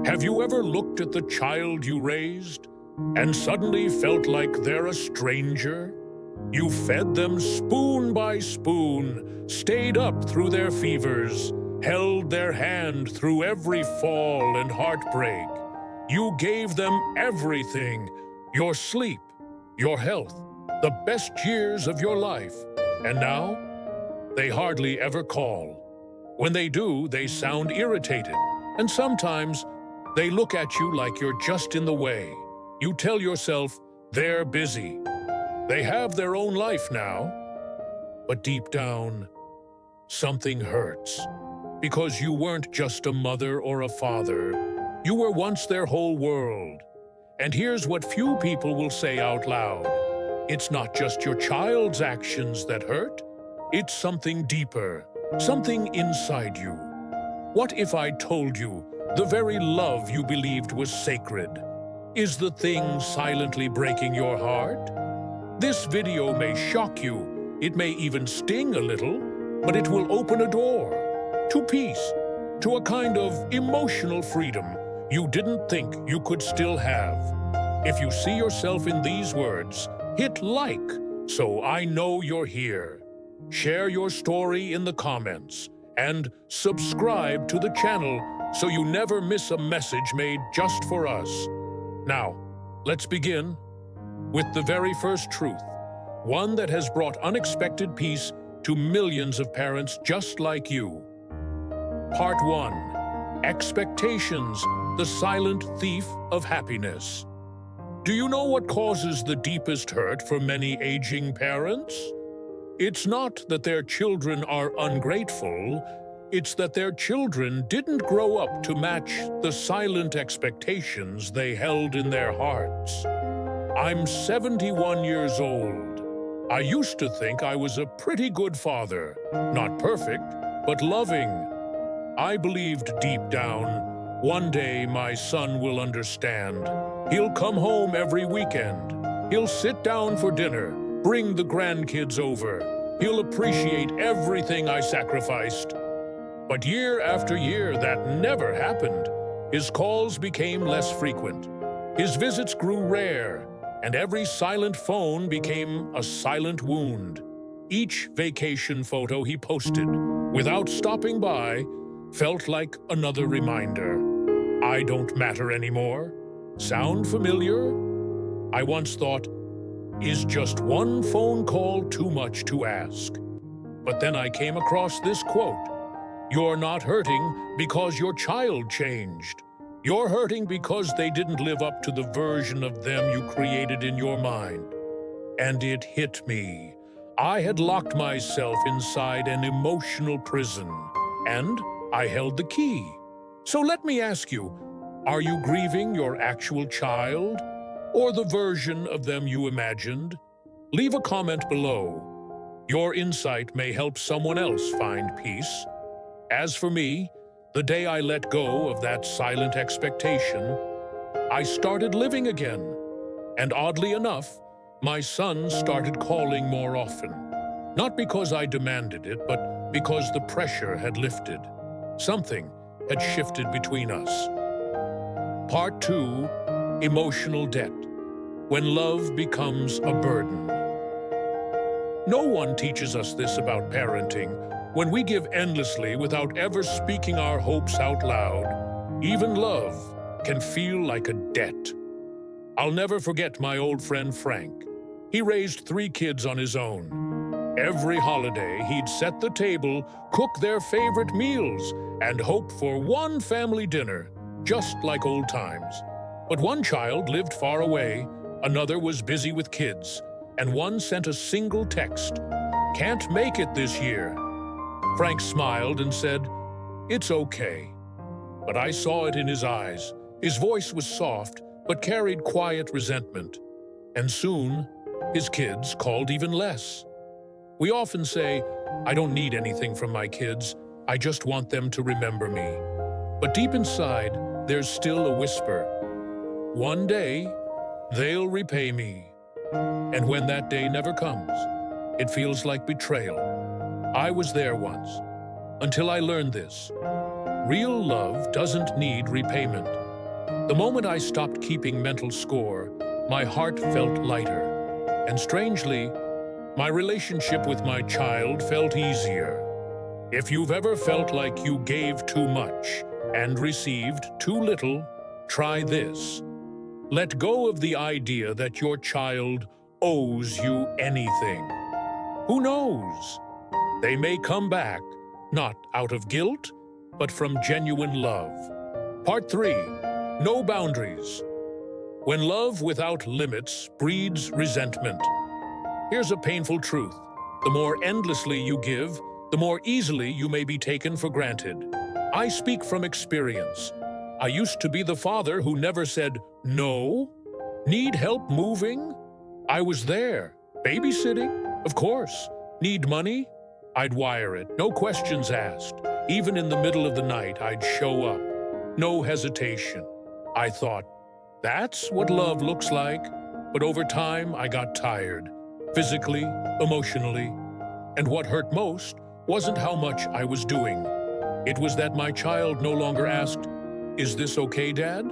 Have you ever looked at the child you raised and suddenly felt like they're a stranger? You fed them spoon by spoon, stayed up through their fevers, held their hand through every fall and heartbreak. You gave them everything, your sleep, your health, the best years of your life. And now, they hardly ever call. When they do, they sound irritated, and sometimes they look at you like you're just in the way. You tell yourself they're busy. They have their own life now. But deep down, something hurts. Because you weren't just a mother or a father. You were once their whole world. And here's what few people will say out loud. It's not just your child's actions that hurt. It's something deeper, something inside you. What if I told you the very love you believed was sacred is the thing silently breaking your heart? This video may shock you, it may even sting a little, but it will open a door to peace, to a kind of emotional freedom you didn't think you could still have. If you see yourself in these words, hit like so I know you're here. Share your story in the comments and subscribe to the channel so you never miss a message made just for us. Now, let's begin with the very first truth, one that has brought unexpected peace to millions of parents just like you. Part 1. Expectations, the silent thief of happiness. Do you know what causes the deepest hurt for many aging parents? It's not that their children are ungrateful, it's that their children didn't grow up to match the silent expectations they held in their hearts. I'm 71 years old. I used to think I was a pretty good father, not perfect, but loving. I believed deep down, one day my son will understand. He'll come home every weekend. He'll sit down for dinner, bring the grandkids over. He'll appreciate everything I sacrificed. But year after year, that never happened. His calls became less frequent. His visits grew rare, and every silent phone became a silent wound. Each vacation photo he posted, without stopping by, felt like another reminder. I don't matter anymore. Sound familiar? I once thought, is just one phone call too much to ask? But then I came across this quote. You're not hurting because your child changed. You're hurting because they didn't live up to the version of them you created in your mind. And it hit me. I had locked myself inside an emotional prison, and I held the key. So let me ask you, are you grieving your actual child or the version of them you imagined? Leave a comment below. Your insight may help someone else find peace. As for me, the day I let go of that silent expectation, I started living again. And oddly enough, my son started calling more often. Not because I demanded it, but because the pressure had lifted. Something had shifted between us. Part 2, emotional debt. When love becomes a burden. No one teaches us this about parenting. When we give endlessly without ever speaking our hopes out loud, even love can feel like a debt. I'll never forget my old friend Frank. He raised 3 kids on his own. Every holiday, he'd set the table, cook their favorite meals, and hope for one family dinner, just like old times. But one child lived far away, another was busy with kids, and one sent a single text, "Can't make it this year." Frank smiled and said, "It's okay." But I saw it in his eyes. His voice was soft, but carried quiet resentment. And soon, his kids called even less. We often say, "I don't need anything from my kids. I just want them to remember me." But deep inside, there's still a whisper. One day, they'll repay me. And when that day never comes, it feels like betrayal. I was there once, until I learned this. Real love doesn't need repayment. The moment I stopped keeping mental score, my heart felt lighter. And strangely, my relationship with my child felt easier. If you've ever felt like you gave too much and received too little, try this. Let go of the idea that your child owes you anything. Who knows? They may come back, not out of guilt, but from genuine love. Part 3. No boundaries. When love without limits breeds resentment. Here's a painful truth. The more endlessly you give, the more easily you may be taken for granted. I speak from experience. I used to be the father who never said no. Need help moving? I was there. Babysitting? Of course. Need money? I'd wire it, no questions asked. Even in the middle of the night, I'd show up. No hesitation. I thought, that's what love looks like. But over time, I got tired. Physically, emotionally. And what hurt most wasn't how much I was doing. It was that my child no longer asked, "Is this okay, Dad?"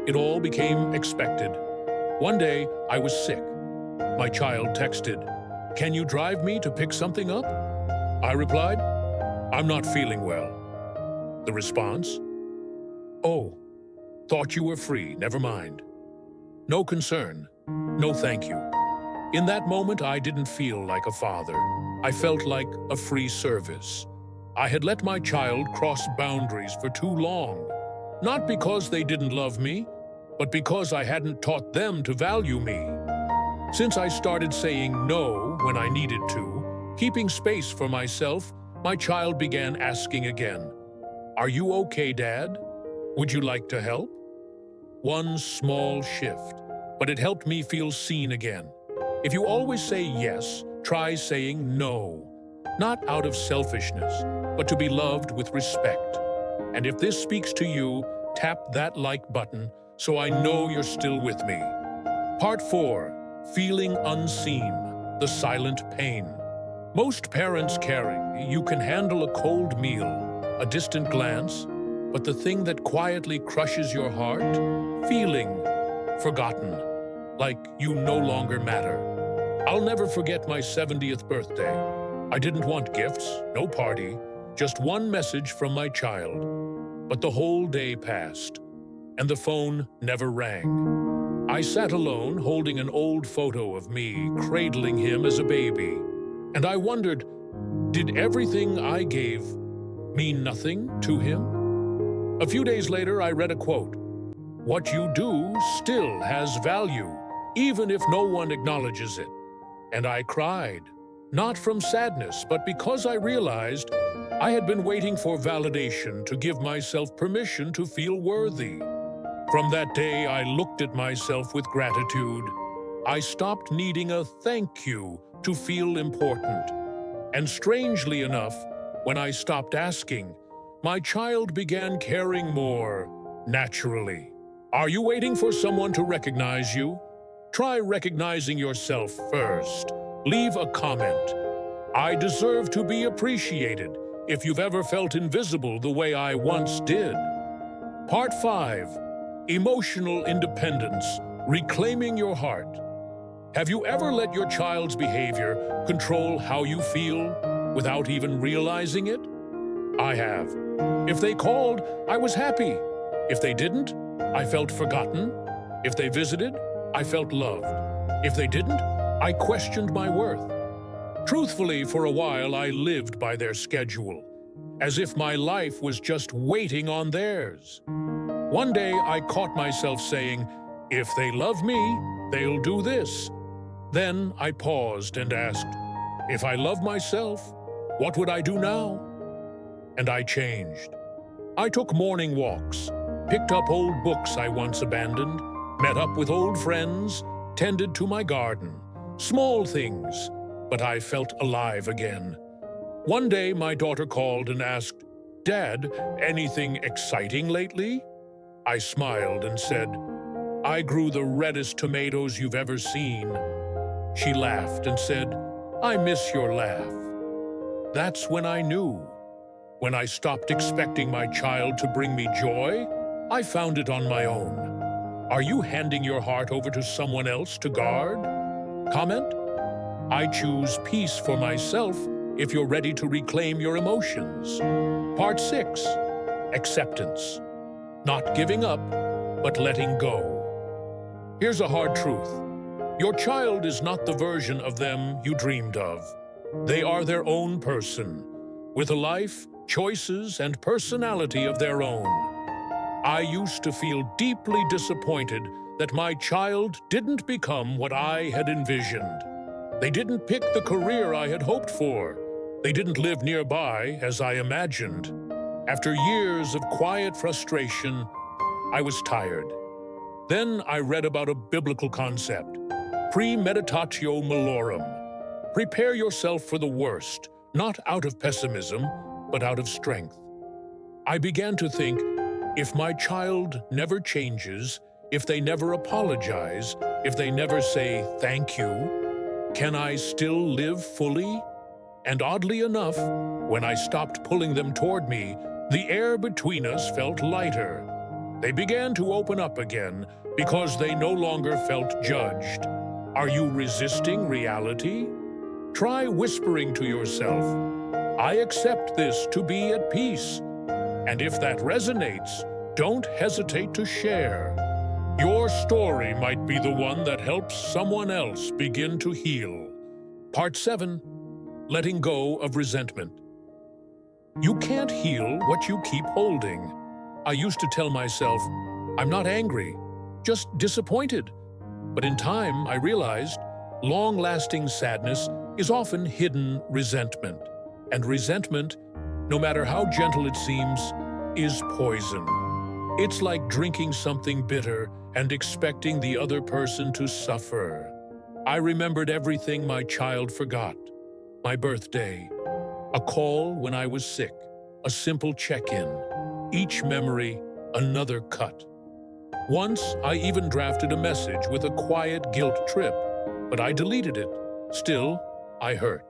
It all became expected. One day, I was sick. My child texted, "Can you drive me to pick something up?" I replied, "I'm not feeling well." The response, "Oh, thought you were free, never mind." No concern, no thank you. In that moment, I didn't feel like a father. I felt like a free service. I had let my child cross boundaries for too long, not because they didn't love me, but because I hadn't taught them to value me. Since I started saying no when I needed to, keeping space for myself, my child began asking again, "Are you okay, Dad? Would you like to help?" One small shift, but it helped me feel seen again. If you always say yes, try saying no. Not out of selfishness, but to be loved with respect. And if this speaks to you, tap that like button so I know you're still with me. Part 4. Feeling unseen, the silent pain. Most parents carry, you can handle a cold meal, a distant glance, but the thing that quietly crushes your heart? Feeling forgotten, like you no longer matter. I'll never forget my 70th birthday. I didn't want gifts, no party, just one message from my child. But the whole day passed, and the phone never rang. I sat alone, holding an old photo of me, cradling him as a baby. And I wondered, did everything I gave mean nothing to him? A few days later, I read a quote. "What you do still has value, even if no one acknowledges it." And I cried, not from sadness, but because I realized I had been waiting for validation to give myself permission to feel worthy. From that day, I looked at myself with gratitude. I stopped needing a thank you to feel important. And strangely enough, when I stopped asking, my child began caring more naturally. Are you waiting for someone to recognize you? Try recognizing yourself first. Leave a comment. "I deserve to be appreciated," if you've ever felt invisible the way I once did. Part 5. Emotional independence, reclaiming your heart. Have you ever let your child's behavior control how you feel without even realizing it? I have. If they called, I was happy. If they didn't, I felt forgotten. If they visited, I felt loved. If they didn't, I questioned my worth. Truthfully, for a while, I lived by their schedule, as if my life was just waiting on theirs. One day, I caught myself saying, "If they love me, they'll do this." Then I paused and asked, "If I love myself, what would I do now?" And I changed. I took morning walks, picked up old books I once abandoned, met up with old friends, tended to my garden. Small things, but I felt alive again. One day, my daughter called and asked, "Dad, anything exciting lately?" I smiled and said, "I grew the reddest tomatoes you've ever seen." She laughed and said, "I miss your laugh." That's when I knew. When I stopped expecting my child to bring me joy, I found it on my own. Are you handing your heart over to someone else to guard? Comment, I choose peace for myself if you're ready to reclaim your emotions. Part 6, acceptance. Not giving up, but letting go. Here's a hard truth. Your child is not the version of them you dreamed of. They are their own person, with a life, choices, and personality of their own. I used to feel deeply disappointed that my child didn't become what I had envisioned. They didn't pick the career I had hoped for. They didn't live nearby as I imagined. After years of quiet frustration, I was tired. Then I read about a biblical concept, premeditatio malorum. Prepare yourself for the worst, not out of pessimism, but out of strength. I began to think, if my child never changes, if they never apologize, if they never say thank you, can I still live fully? And oddly enough, when I stopped pulling them toward me, the air between us felt lighter. They began to open up again because they no longer felt judged. Are you resisting reality? Try whispering to yourself, I accept this to be at peace. And if that resonates, don't hesitate to share. Your story might be the one that helps someone else begin to heal. Part 7, letting go of resentment. You can't heal what you keep holding. I used to tell myself, I'm not angry, just disappointed. But in time, I realized long-lasting sadness is often hidden resentment. And resentment, no matter how gentle it seems, is poison. It's like drinking something bitter and expecting the other person to suffer. I remembered everything my child forgot. My birthday, a call when I was sick, a simple check-in. Each memory, another cut. Once, I even drafted a message with a quiet guilt trip, but I deleted it. Still, I hurt.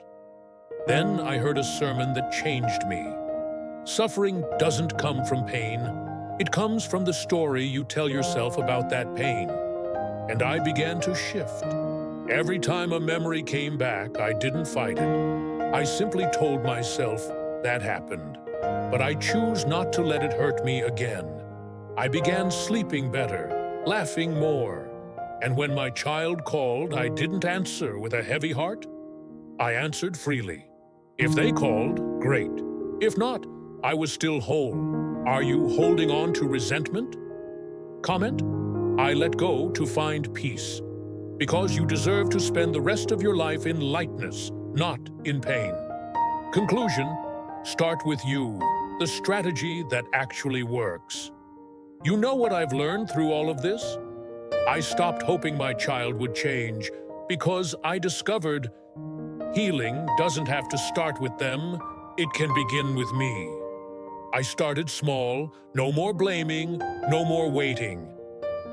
Then I heard a sermon that changed me. Suffering doesn't come from pain. It comes from the story you tell yourself about that pain. And I began to shift. Every time a memory came back, I didn't fight it. I simply told myself that happened. But I choose not to let it hurt me again. I began sleeping better, laughing more. And when my child called, I didn't answer with a heavy heart. I answered freely. If they called, great. If not, I was still whole. Are you holding on to resentment? Comment, I let go to find peace. Because you deserve to spend the rest of your life in lightness, not in pain. Conclusion, start with you, the strategy that actually works. You know what I've learned through all of this? I stopped hoping my child would change because I discovered healing doesn't have to start with them, it can begin with me. I started small, no more blaming, no more waiting.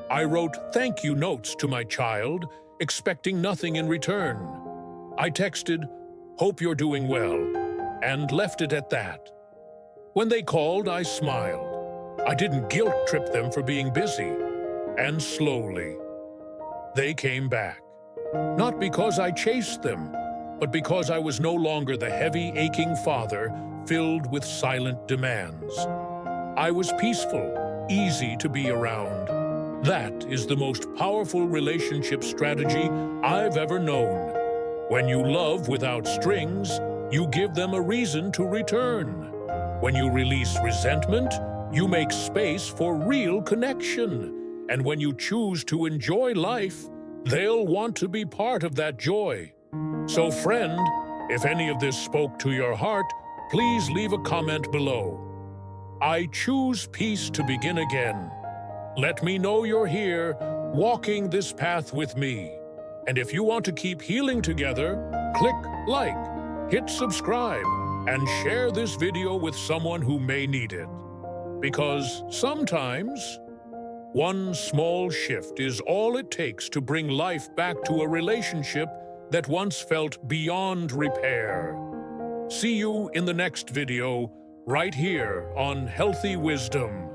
I wrote thank you notes to my child, expecting nothing in return. I texted, hope you're doing well, and left it at that. When they called, I smiled. I didn't guilt trip them for being busy. And slowly, they came back. Not because I chased them, but because I was no longer the heavy, aching father filled with silent demands. I was peaceful, easy to be around. That is the most powerful relationship strategy I've ever known. When you love without strings, you give them a reason to return. When you release resentment, you make space for real connection. And when you choose to enjoy life, they'll want to be part of that joy. So friend, if any of this spoke to your heart, please leave a comment below. I choose peace to begin again. Let me know you're here, walking this path with me. And if you want to keep healing together, click like, hit subscribe, and share this video with someone who may need it. Because sometimes, one small shift is all it takes to bring life back to a relationship that once felt beyond repair. See you in the next video, right here on Healthy Wisdom.